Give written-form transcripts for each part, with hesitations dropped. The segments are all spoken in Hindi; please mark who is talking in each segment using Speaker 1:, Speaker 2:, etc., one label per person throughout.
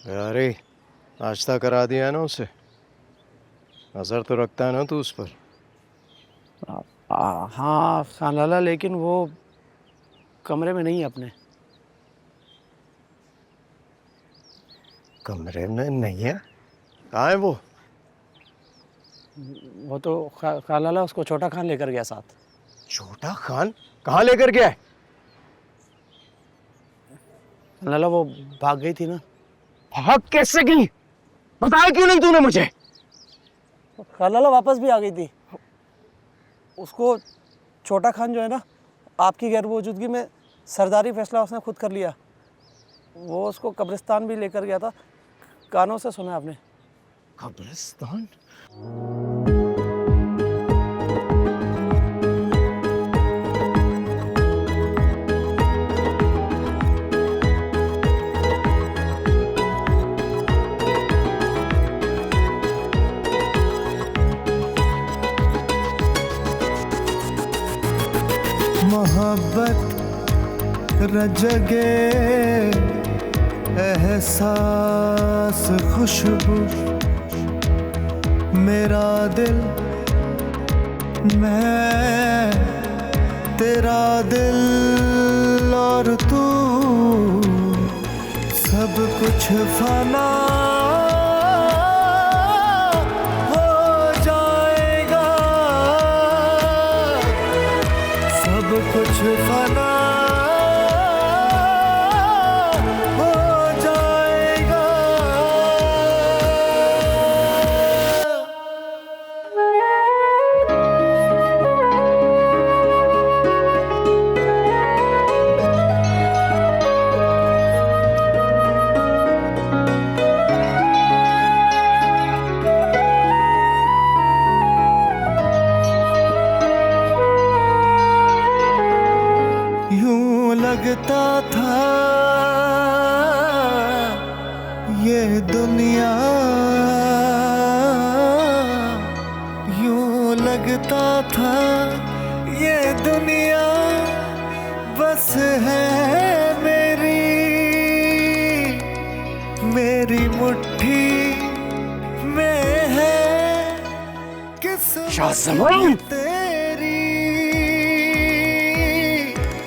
Speaker 1: अरे नाश्ता करा दिया ना उसे। नजर तो रखता है ना तू उस पर।
Speaker 2: हाँ खान लाला, लेकिन वो कमरे में नहीं है अपने।
Speaker 1: कमरे में नहीं है? कहाँ है वो?
Speaker 2: वो तो खान लाला उसको छोटा खान लेकर गया साथ।
Speaker 1: छोटा खान कहाँ लेकर गया है?
Speaker 2: खान लाला वो भाग गई थी ना।
Speaker 1: भाग कैसे गई? बताया क्यों नहीं तूने मुझे?
Speaker 2: खान लाला वापस भी आ गई थी। उसको छोटा खान जो है ना, आपकी गैर मौजूदगी में सरदारी फैसला उसने खुद कर लिया। वो उसको कब्रिस्तान भी लेकर गया था। कानों से सुना आपने?
Speaker 1: कब्रिस्तान?
Speaker 3: मोहब्बत रजगे एहसास खुशबू मेरा दिल, मैं तेरा दिल और तू सब कुछ फना हो जाएगा, सब कुछ फना हो जाएगा। यूं लगता था ये दुनिया, यूं लगता था ये दुनिया बस है मेरी, मेरी मुट्ठी में है
Speaker 1: शाहज़मान!
Speaker 3: किस्मत तेरी,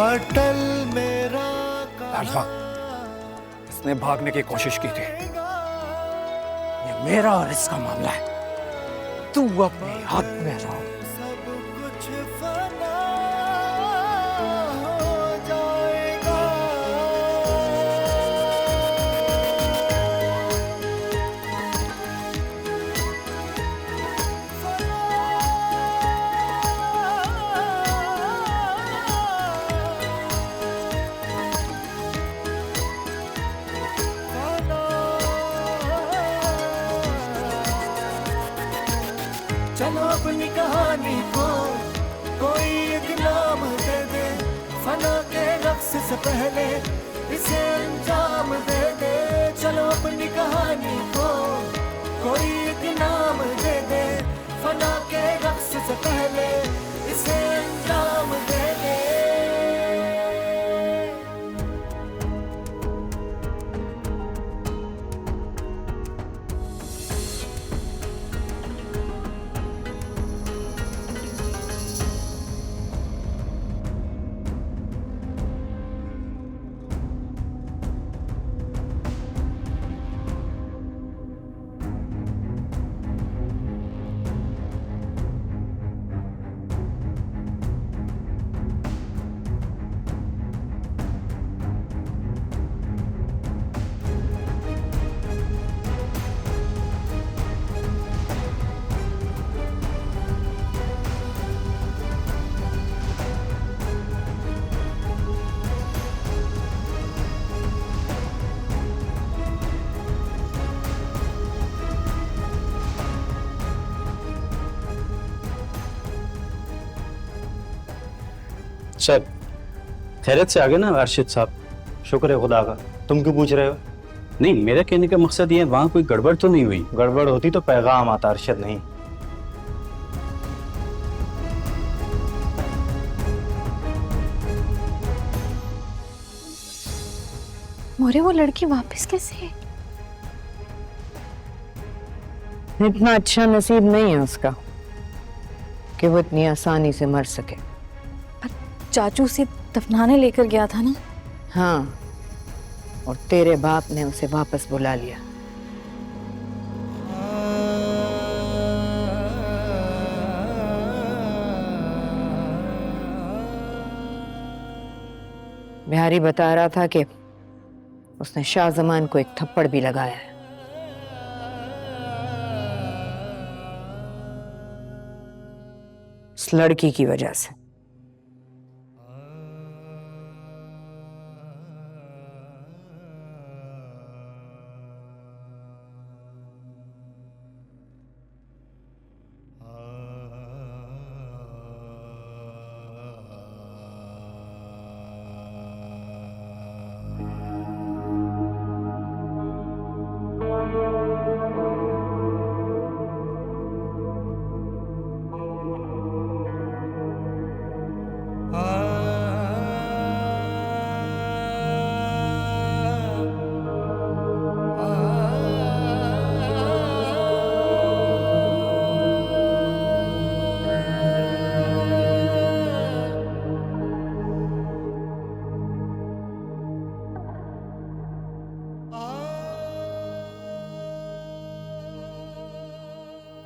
Speaker 3: अटल मेरा
Speaker 2: लाडवा, इसने भागने की कोशिश की थी। ये मेरा और इसका मामला है। तू अपने हाथ में रहो।
Speaker 3: सब कुछ फना हो जाएगा। चलो अपनी कहानी को कोई एक नाम दे दे, फना के रक्स से पहले इसे अंजाम दे दे। चलो अपनी कहानी को कोई एक नाम दे दे, फना के रक्स से पहले इसे अंजाम दे दे।
Speaker 4: सर खैरियत से आ गए ना अर्शद साहब? शुक्र है खुदा का। तुम क्यों पूछ रहे हो? नहीं, मेरा कहने का मकसद ये है, वहाँ कोई गड़बड़ तो नहीं हुई?
Speaker 1: गड़बड़ होती तो पैगाम आता अरशद, नहीं।
Speaker 5: मोरे वो लड़की वापस कैसे है? इतना अच्छा नसीब नहीं है उसका कि वो इतनी आसानी से मर सके।
Speaker 6: चाचू उसे दफनाने लेकर गया था ना।
Speaker 5: हाँ, और तेरे बाप ने उसे वापस बुला लिया। बिहारी बता रहा था कि उसने शाहजमान को एक थप्पड़ भी लगाया है। उस लड़की की वजह से।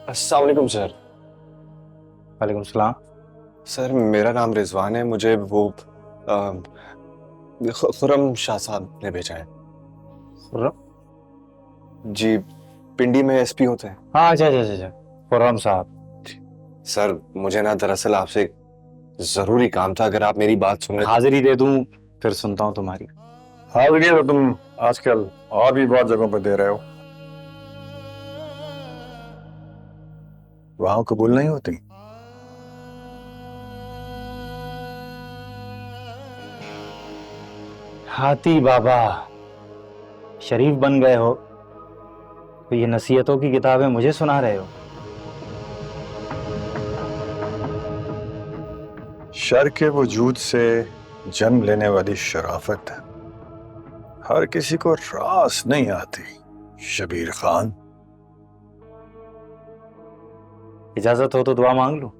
Speaker 7: अस्सलाम वालेकुम सर।
Speaker 4: वालेकुम सलाम।
Speaker 7: सर मेरा नाम रिजवान है, मुझे वो खुर्रम शाह साहब ने भेजा है।
Speaker 4: खुर्रम?
Speaker 7: जी, पिंडी में एसपी होते हैं।
Speaker 4: हाँ, अच्छा अच्छा अच्छा, खुर्रम साहब।
Speaker 7: सर मुझे ना दरअसल आपसे एक जरूरी काम था, अगर आप मेरी बात सुन रहे।
Speaker 4: हाजिरी दे दूं फिर सुनता हूँ तुम्हारी।
Speaker 8: हाजिरी तो तुम आजकल और भी बहुत जगहों पर दे रहे हो, वहां कबूल नहीं होती।
Speaker 4: हाथी बाबा शरीफ बन गए हो तो ये नसीहतों की किताबें मुझे सुना रहे हो।
Speaker 8: शर के वजूद से जन्म लेने वाली शराफत हर किसी को रास नहीं आती। शबीर खान,
Speaker 4: इजाजत हो तो दुआ मांग लो।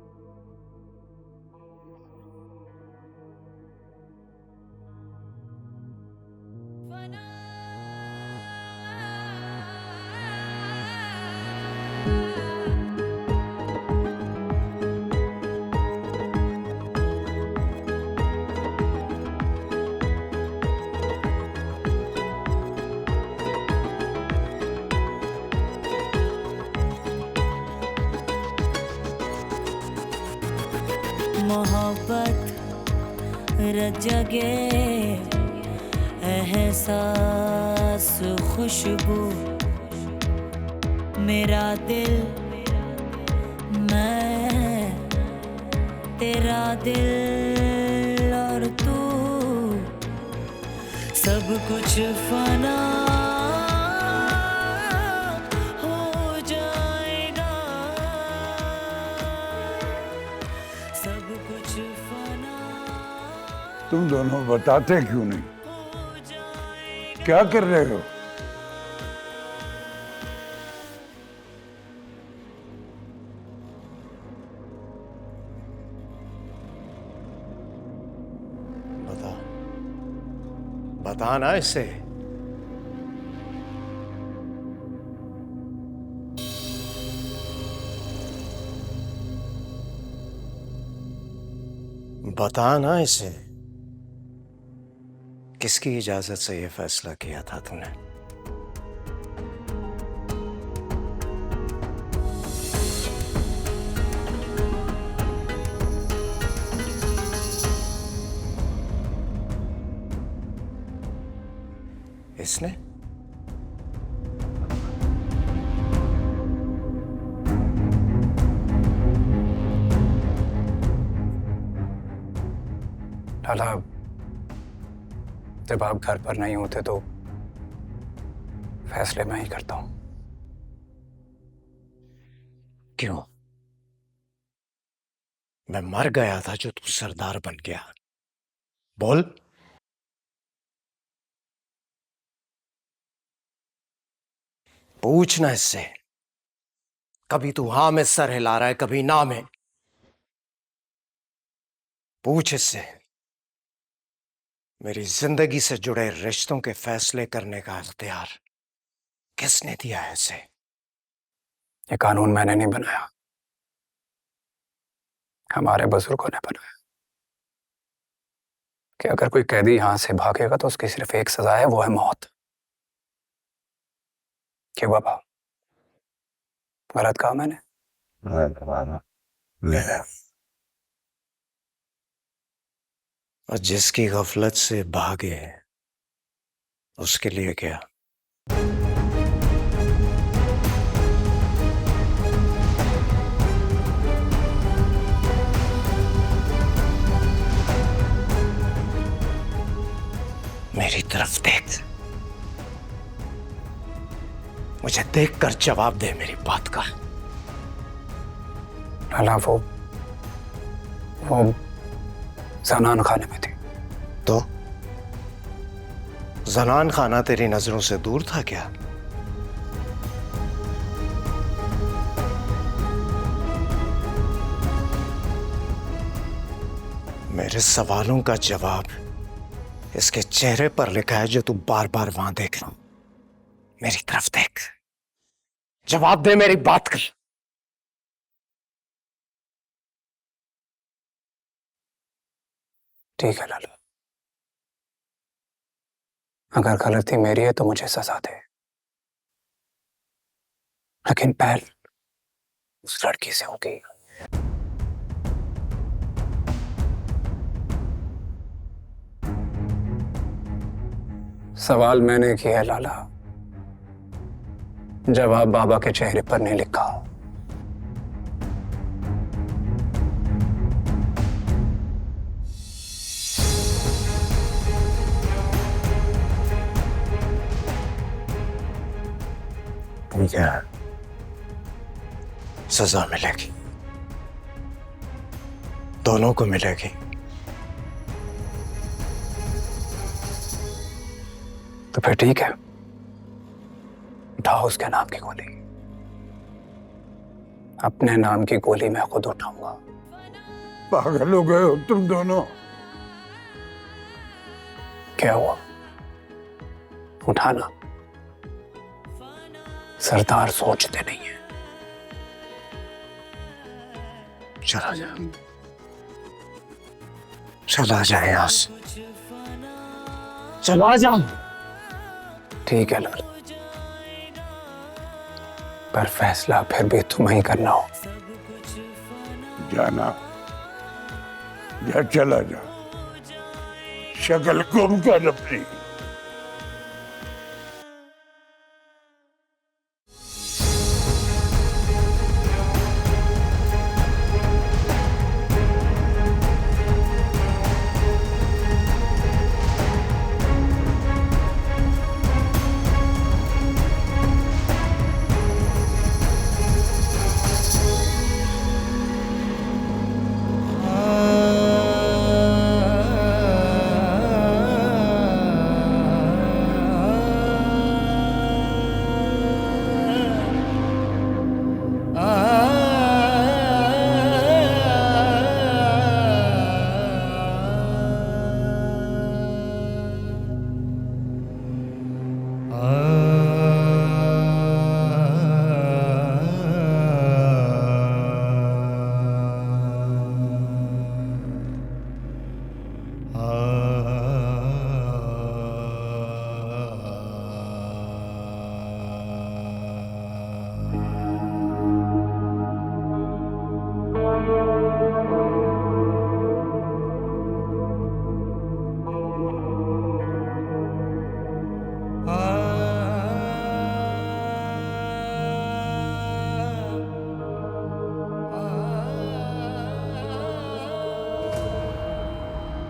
Speaker 9: मोहब्बत रजगे एहसास खुशबू, मेरा दिल मैं तेरा दिल और तू, सब कुछ फना हो जाएगा, सब कुछ फना
Speaker 8: तुम दोनों बताते क्यों नहीं? क्या कर रहे हो?
Speaker 1: बता, बता ना इससे। बता ना इसे, किसकी इजाजत से यह फैसला किया था तूने? इसने?
Speaker 10: लाला, जब आप घर पर नहीं होते तो फैसले मैं ही करता हूं।
Speaker 1: क्यों? मैं मर गया था जो तू सरदार बन गया? बोल। पूछना इससे। कभी तू हाँ में सर हिला रहा है, कभी ना में। पूछ इससे, मेरी जिंदगी से जुड़े रिश्तों के फैसले करने का इख्तियार किसने दिया है इसे?
Speaker 10: ये कानून मैंने नहीं बनाया, हमारे बुजुर्गों ने बनाया कि अगर कोई कैदी यहां से भागेगा तो उसकी सिर्फ एक सजा है, वो है मौत। क्यों बाबा, गलत कहा मैंने?
Speaker 1: और जिसकी गफलत से भागे उसके लिए क्या? मेरी तरफ देख, मुझे देखकर जवाब दे मेरी बात का।
Speaker 10: लाला वो जनान खाने में थी।
Speaker 1: तो जनान खाना तेरी नजरों से दूर था क्या? मेरे सवालों का जवाब इसके चेहरे पर लिखा है जो तू बार बार वहां देख रहा। मेरी तरफ देख, जवाब दे मेरी बात का।
Speaker 10: ठीक है लाला, अगर गलती मेरी है तो मुझे सजा दे, लेकिन पहल उस लड़की से होगी। सवाल मैंने किया लाला, जवाब बाबा के चेहरे पर नहीं लिखा।
Speaker 1: ठीक है, सजा मिलेगी, दोनों को मिलेगी।
Speaker 10: तो फिर ठीक है, उठाओ उसके नाम की गोली। अपने नाम की गोली मैं खुद उठाऊंगा।
Speaker 8: पागल हो गए हो तुम दोनों?
Speaker 10: क्या हुआ, उठाना। सरदार सोचते नहीं है।
Speaker 1: चला जा, चला जा यहां से, चला जा।
Speaker 10: ठीक है लाल, पर फैसला फिर भी तुम्हें ही करना हो।
Speaker 8: जाना, जा, चला जा, शक्ल गुम कर अपनी।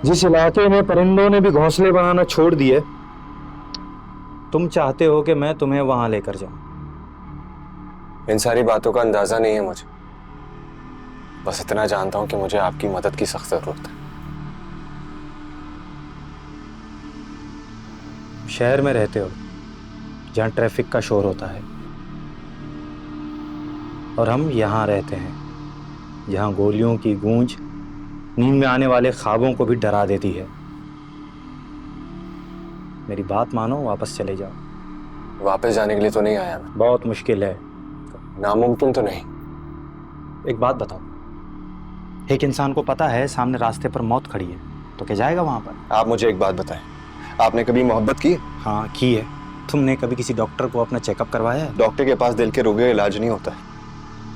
Speaker 4: जिस इलाके में परिंदों ने भी घोंसले बनाना छोड़ दिए, तुम चाहते हो कि मैं तुम्हें वहां लेकर जाऊं।
Speaker 7: इन सारी बातों का अंदाजा नहीं है मुझे, बस इतना जानता हूं कि मुझे आपकी मदद की सख्त जरूरत है।
Speaker 4: शहर में रहते हो जहां ट्रैफिक का शोर होता है, और हम यहाँ रहते हैं, जहाँ गोलियों की गूंज नींद में आने वाले ख्वाबों को भी डरा देती है। मेरी बात मानो, वापस चले जाओ।
Speaker 7: वापस जाने के लिए तो नहीं आया मैं।
Speaker 4: बहुत मुश्किल है।
Speaker 7: नामुमकिन तो नहीं।
Speaker 4: एक बात बताओ, एक इंसान को पता है सामने रास्ते पर मौत खड़ी है, तो क्या जाएगा वहां पर?
Speaker 7: आप मुझे एक बात बताएं, आपने कभी मोहब्बत की?
Speaker 4: हाँ की है। तुमने कभी किसी डॉक्टर को अपना चेकअप करवाया है?
Speaker 7: डॉक्टर के पास दिल के रोग का इलाज नहीं होता है।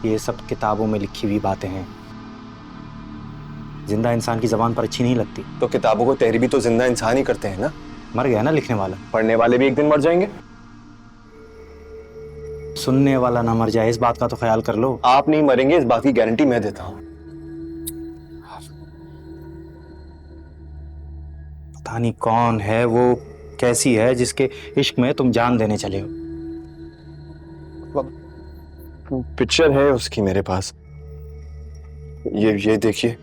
Speaker 4: ये सब किताबों में लिखी हुई बातें हैं, जिंदा इंसान की जबान पर अच्छी नहीं लगती।
Speaker 7: तो किताबों को तहरीर भी तो जिंदा इंसान ही करते हैं ना।
Speaker 4: मर गया ना लिखने वाला।
Speaker 7: पढ़ने वाले भी एक दिन मर जाएंगे।
Speaker 4: सुनने वाला ना मर जाए, इस बात का तो ख्याल कर लो।
Speaker 7: आप नहीं मरेंगे, इस बात की गारंटी मैं देता हूं।
Speaker 4: पता नहीं कौन है वो, कैसी है जिसके इश्क में तुम जान देने चले हो।
Speaker 7: पिक्चर है उसकी मेरे पास, ये देखिए।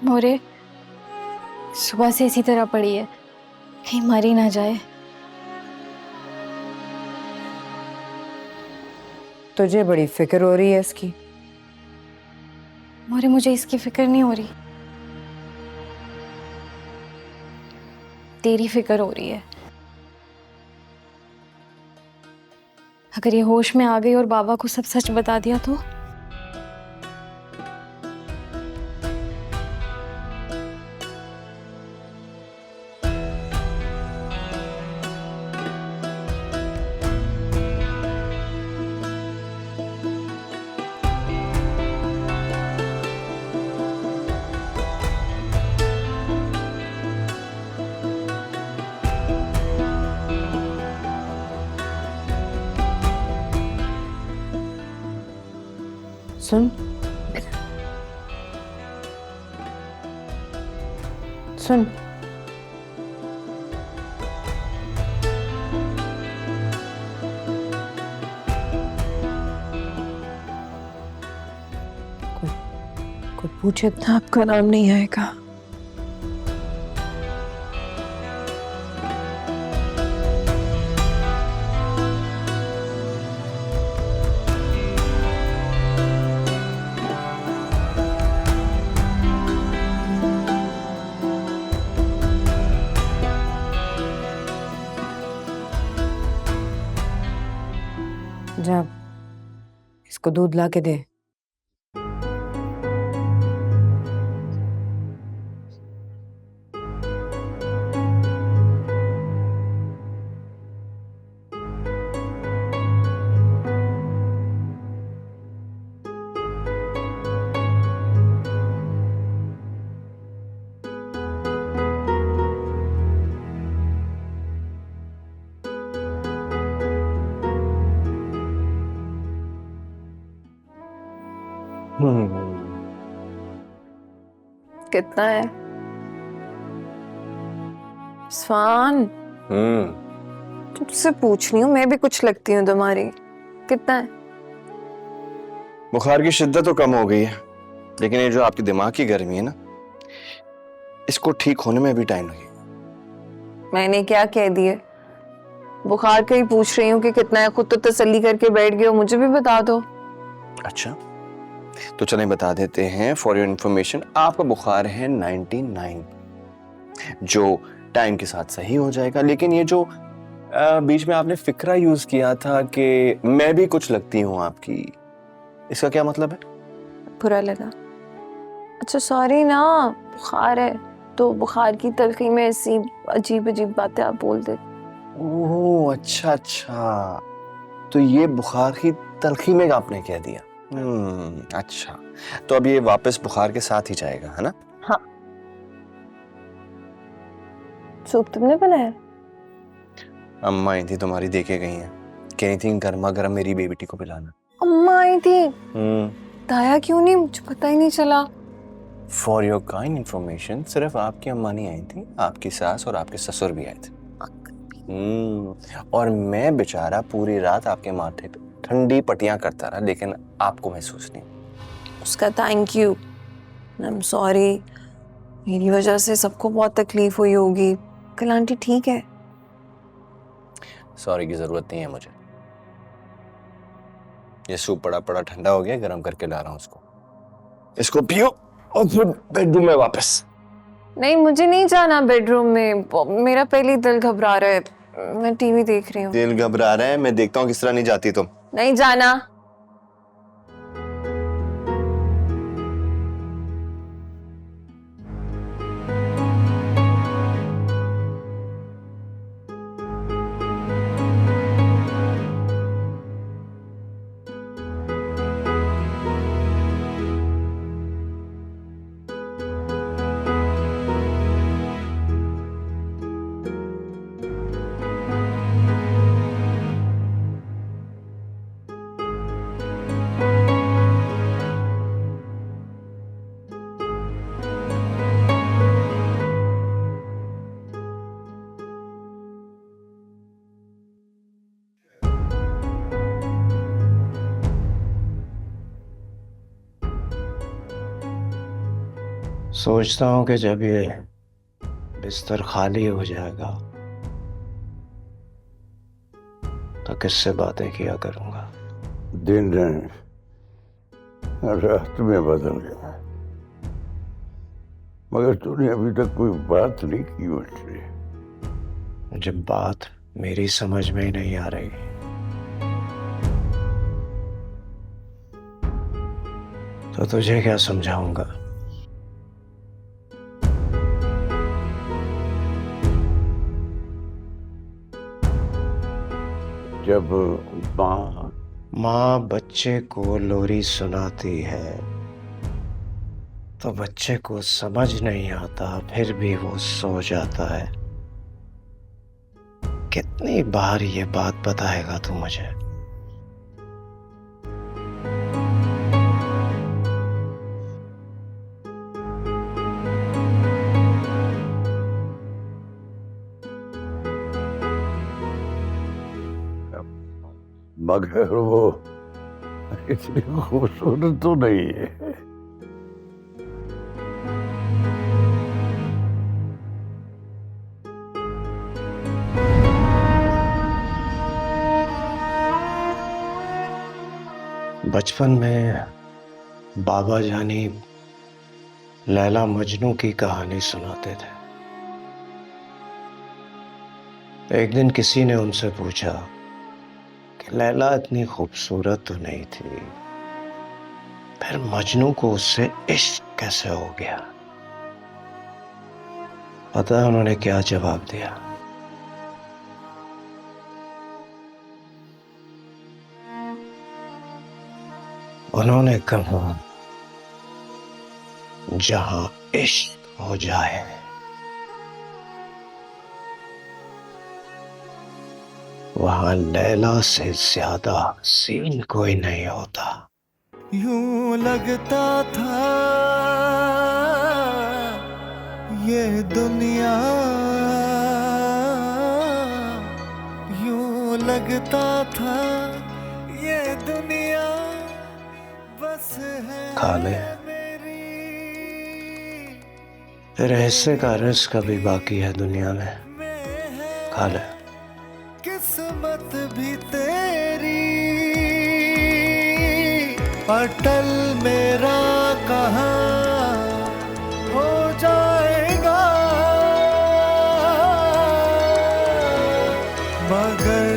Speaker 6: मोरे सुबह से इसी तरह पड़ी है, कहीं मर ही ना जाए।
Speaker 5: तुझे बड़ी फिक्र हो रही है इसकी।
Speaker 6: मोरे मुझे इसकी फिक्र नहीं हो रही, तेरी फिक्र हो रही है। अगर ये होश में आ गई और बाबा को सब सच बता दिया तो?
Speaker 5: सुन सुन, कोई पूछे तो आपका नाम नहीं आएगा। जा, इसको दूध ला के दे।
Speaker 11: कितना है स्वान? तुझसे पूछ रही हूँ, मैं भी कुछ लगती हूँ तुम्हारी। कितना है?
Speaker 7: बुखार की शिद्दत तो कम हो गई है, लेकिन ये जो आपकी दिमाग की गर्मी है ना, इसको ठीक होने में भी टाइम लगेगा।
Speaker 11: मैंने क्या कह दिए? बुखार का ही पूछ रही हूँ कि कितना है। खुद तो तसल्ली करके बैठ गए हो, मुझे भी बता दो।
Speaker 7: अच्छा तो चलें बता देते हैं। फॉर योर इंफॉर्मेशन, आपका बुखार है 99, जो टाइम के साथ सही हो जाएगा। लेकिन ये जो बीच में आपने फिक्रा यूज किया था कि मैं भी कुछ लगती हूँ आपकी, इसका क्या मतलब है?
Speaker 11: बुरा लगा? अच्छा सॉरी ना, बुखार है तो बुखार की तलखी में ऐसी अजीब अजीब बातें आप बोल देते।
Speaker 7: ओह अच्छा, तो ये बुखार की तलखी में आपने कह दिया। अच्छा, तो अब ये वापस बुखार के साथ ही जाएगा, है ना?
Speaker 11: हाँ। सूप तुमने बनाया?
Speaker 7: अम्मा आई थी तुम्हारी, देके गई हैं, कह रही थी गर्मा गर्म मेरी बेटी को पिलाना।
Speaker 11: अम्मा आई थी? बताया क्यों नहीं, मुझे पता ही नहीं चला।
Speaker 7: फॉर योर काइंड इंफॉर्मेशन, सिर्फ आपकी अम्मा नहीं आई थी, आपकी सास और आपके ससुर भी आए थे। और मैं बेचारा पूरी रात आपके माथे पे ठंडी पट्टियां करता रहा, लेकिन आपको महसूस नहीं।
Speaker 11: उसका thank you, I am sorry. मेरी वजह से सबको बहुत तकलीफ हुई होगी। कल आंटी ठीक है?
Speaker 7: सॉरी की जरूरत नहीं है मुझे। ये सूप पड़ा पड़ा ठंडा हो गया, गर्म करके ला रहा हूँ उसको। इसको पियो और फिर बेडरूम में वापस।
Speaker 11: नहीं, मुझे नहीं जाना बेडरूम में, मेरा पहले ही दिल घबरा रहा है। मैं टीवी देख रही हूँ।
Speaker 7: दिल घबरा रहा है, मैं देखता हूँ किस तरह नहीं जाती तुम।
Speaker 11: नहीं जाना।
Speaker 1: सोचता हूँ कि जब ये बिस्तर खाली हो जाएगा तो किससे बातें किया करूँगा।
Speaker 8: दिन रात में बदल गया, मगर तूने अभी तक कोई बात नहीं की मुझसे।
Speaker 1: जब बात मेरी समझ में ही नहीं आ रही तो तुझे क्या समझाऊंगा।
Speaker 8: जब
Speaker 1: माँ बच्चे को लोरी सुनाती है तो बच्चे को समझ नहीं आता, फिर भी वो सो जाता है। कितनी बार ये बात बताएगा तू मुझे।
Speaker 8: मगर वो इतनी खूबसूरत तो नहीं है।
Speaker 1: बचपन में बाबा जानी लैला मजनू की कहानी सुनाते थे। एक दिन किसी ने उनसे पूछा कि लैला इतनी खूबसूरत तो नहीं थी, फिर मजनू को उससे इश्क कैसे हो गया। पता है उन्होंने क्या जवाब दिया? उन्होंने कहा, जहां इश्क हो जाए वहां लैला से ज्यादा हसीन कोई नहीं होता।
Speaker 3: यूं लगता था ये दुनिया, यूं लगता था ये दुनिया बस है
Speaker 1: खा ले, तेरे हिस्से का रिस्क अभी बाकी है दुनिया में, खा ले।
Speaker 3: किस्मत भी तेरी अटल मेरा कहाँ हो जाएगा, मगर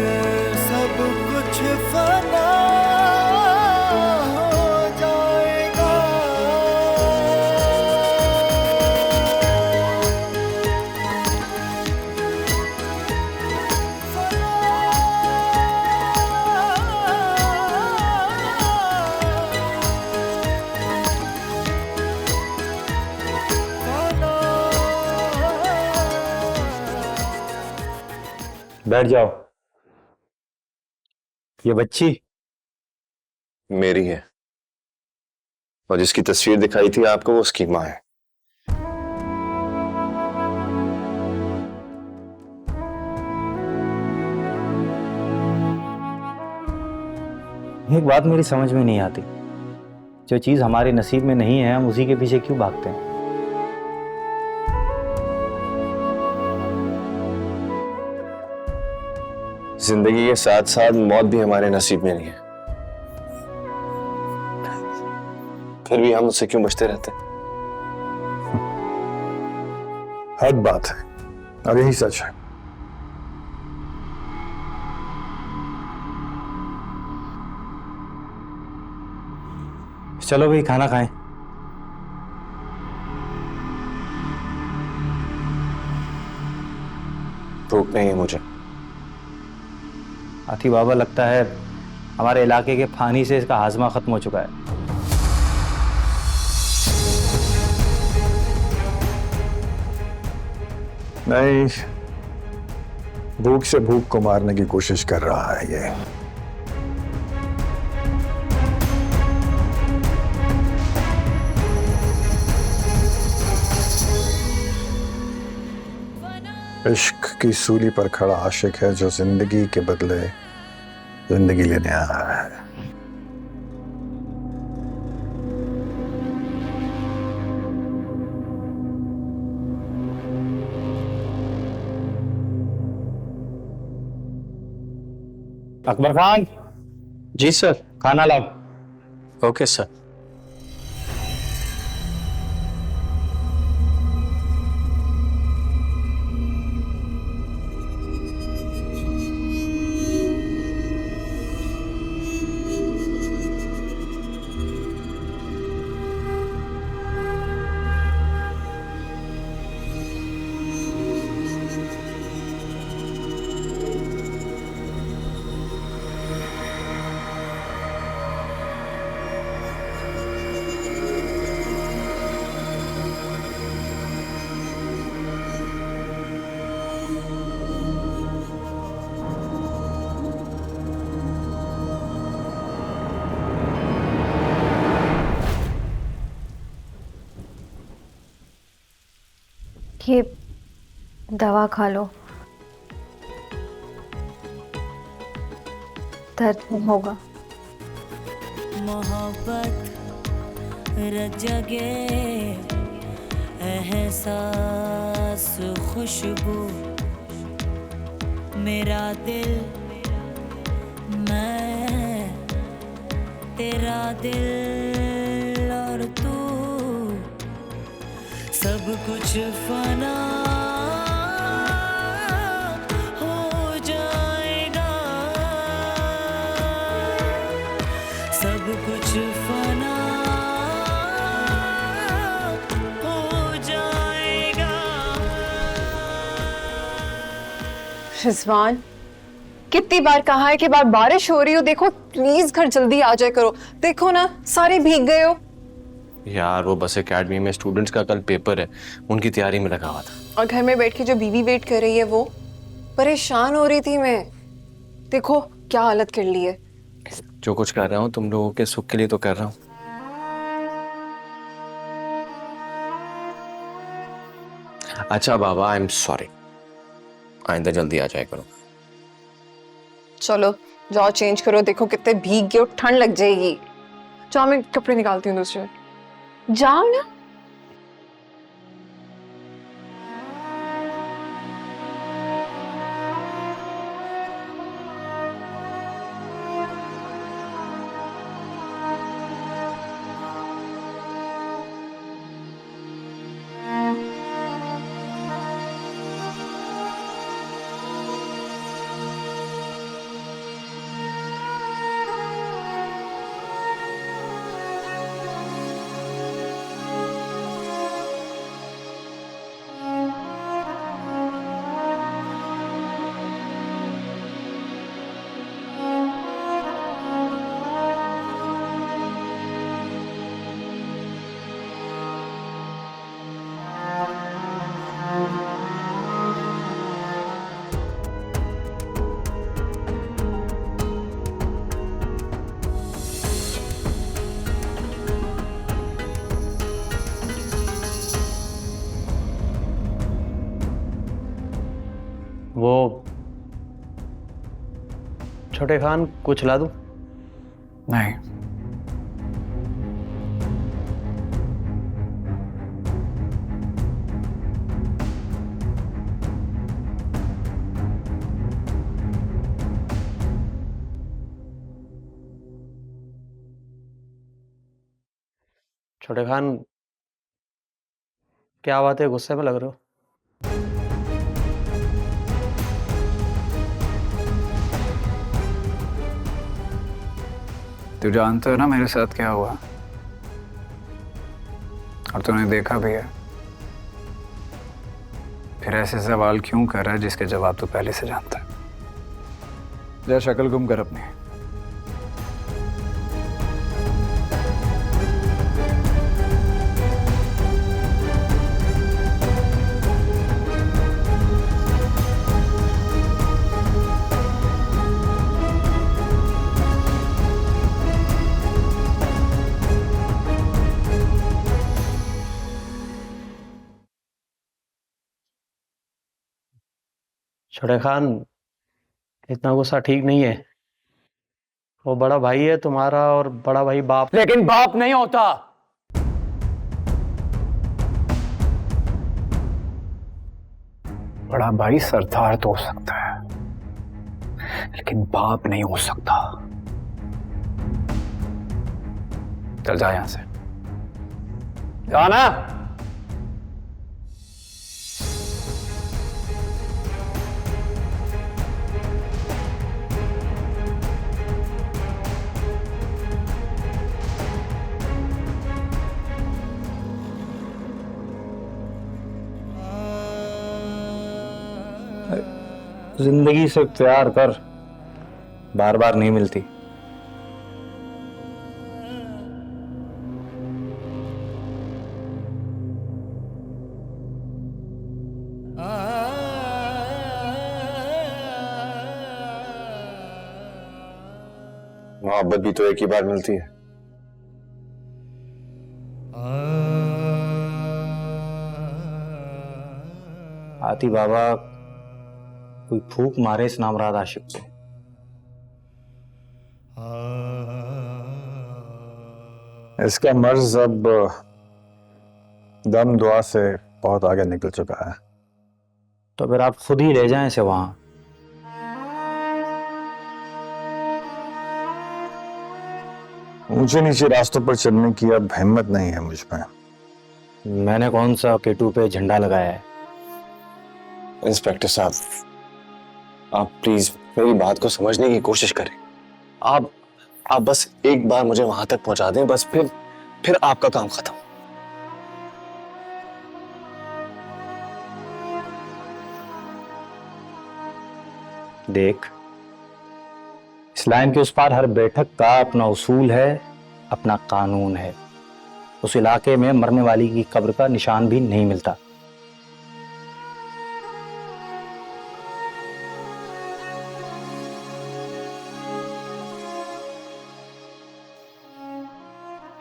Speaker 3: सब कुछ फना हो जाएगा।
Speaker 4: बैठ जाओ। ये बच्ची
Speaker 7: मेरी है, और जिसकी तस्वीर दिखाई थी आपको वो उसकी माँ है।
Speaker 4: एक बात मेरी समझ में नहीं आती, जो चीज हमारे नसीब में नहीं है हम उसी के पीछे क्यों भागते हैं।
Speaker 7: जिंदगी के साथ साथ मौत भी हमारे नसीब में नहीं है, फिर भी हम उससे क्यों बचते रहते हैं?
Speaker 8: हद बात है और यही सच है।
Speaker 4: चलो भाई खाना खाएं।
Speaker 7: भूख नहीं है मुझे।
Speaker 4: आती बाबा, लगता है हमारे इलाके के फानी से इसका हाजमा खत्म हो चुका है।
Speaker 8: नहीं, भूख से भूख को मारने की कोशिश कर रहा है ये। इश्क की सूली पर खड़ा आशिक है जो जिंदगी के बदले जिंदगी लेने आया है।
Speaker 4: अकबर खान। जी सर। खाना लाओ। Okay sir.
Speaker 6: ये दवा खा लो, दर्द नहीं होगा।
Speaker 9: मोहब्बत रच जगे, एहसास खुशबू, मेरा दिल मैं, तेरा दिल और तू, सब कुछ फना हो जाएगा, सब कुछ फना हो जाएगा।
Speaker 11: रिजवान, कितनी बार कहा है कि बार बारिश हो रही हो, देखो प्लीज घर जल्दी आ जाए करो। देखो ना सारे भीग गए हो।
Speaker 7: यार वो बस एकेडमी में स्टूडेंट्स का कल पेपर है, उनकी तैयारी में लगा हुआ था।
Speaker 11: और घर में बैठ के जो बीवी वेट कर रही है वो परेशान हो रही थी मैं। देखो क्या हालत कर ली है।
Speaker 7: जो कुछ कर रहा हूँ तुम लोगों के सुख के लिए तो कर रहा हूँ। अच्छा बाबा, आई एम सॉरी, आइंदा जल्दी आ जाए करो।
Speaker 11: चलो जाओ चेंज करो, देखो कितने भीग गए हो, ठंड लग जाएगी। जाओ मैं कपड़े निकालती हूँ दूसरे। जाओ ना।
Speaker 2: वो छोटे खान कुछ ला दूं?
Speaker 10: नहीं,
Speaker 2: छोटे खान, क्या बात है, गुस्से में लग रहे हो?
Speaker 10: तू जानता है ना मेरे साथ क्या हुआ, और तूने देखा भी है। फिर ऐसे सवाल क्यों कर रहा है जिसके जवाब तू पहले से जानता है? जा शक्ल गुम कर अपनी।
Speaker 2: छोटे खान, इतना गुस्सा ठीक नहीं है। वो बड़ा भाई है तुम्हारा, और बड़ा भाई बाप।
Speaker 10: लेकिन बाप नहीं होता। बड़ा भाई सरदार तो हो सकता है, लेकिन बाप नहीं हो सकता। चल जा यहां से, जाना।
Speaker 4: जिंदगी से प्यार कर, बार बार नहीं मिलती।
Speaker 7: मोहब्बत भी तो एक ही बार मिलती है।
Speaker 4: आती बाबा, कोई फूक मारे इस नामराद आशिक को।
Speaker 8: इसका मर्ज अब दम दुआ से बहुत आगे निकल चुका है।
Speaker 4: तो फिर आप खुद ही ले जाएं इसे वहां।
Speaker 8: ऊंचे नीचे रास्तों पर चलने की अब हिम्मत नहीं है मुझ में।
Speaker 4: मैंने कौन सा केटू पे झंडा लगाया है?
Speaker 7: इंस्पेक्टर साहब, आप प्लीज मेरी बात को समझने की कोशिश करें। आप बस एक बार मुझे वहां तक पहुंचा दें, बस फिर आपका काम खत्म।
Speaker 4: देख, इस लाइन के उस पार हर बैठक का अपना उसूल है, अपना कानून है। उस इलाके में मरने वाली की कब्र का निशान भी नहीं मिलता।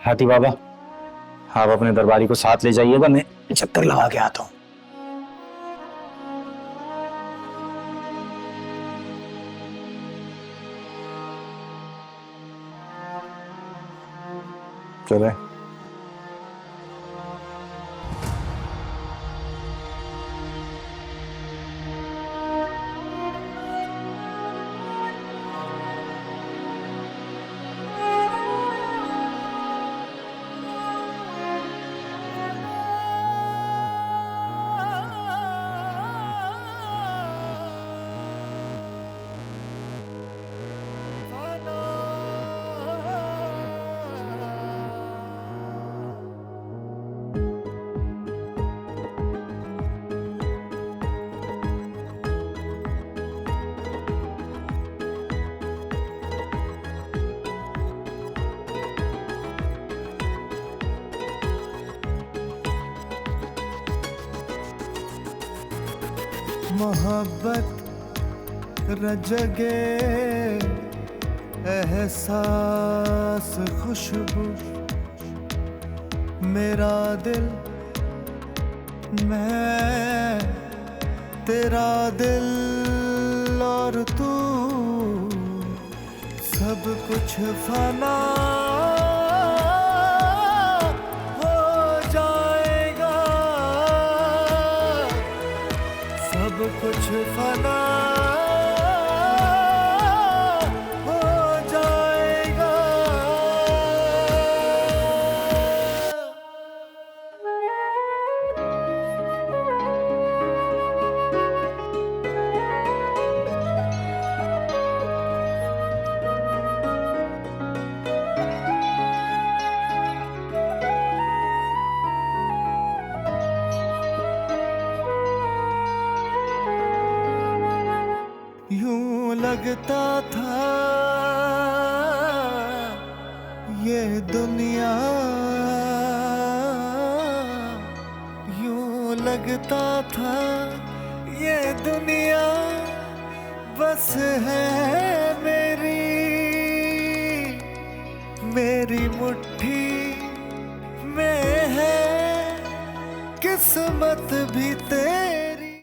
Speaker 4: हाथी बाबा, आप अपने दरबारी को साथ ले जाइएगा, मैं चक्कर लगा के आता हूं।
Speaker 8: चले।
Speaker 3: मोहब्बत रजगे एहसास खुशबू, मेरा दिल मैं तेरा दिल और तू, सब कुछ फना हो जाएगा, सब कुछ फना हो जाएगा। लगता था ये दुनिया, यूं लगता था ये दुनिया बस है मेरी मुट्ठी में है किस्मत भी तेरी।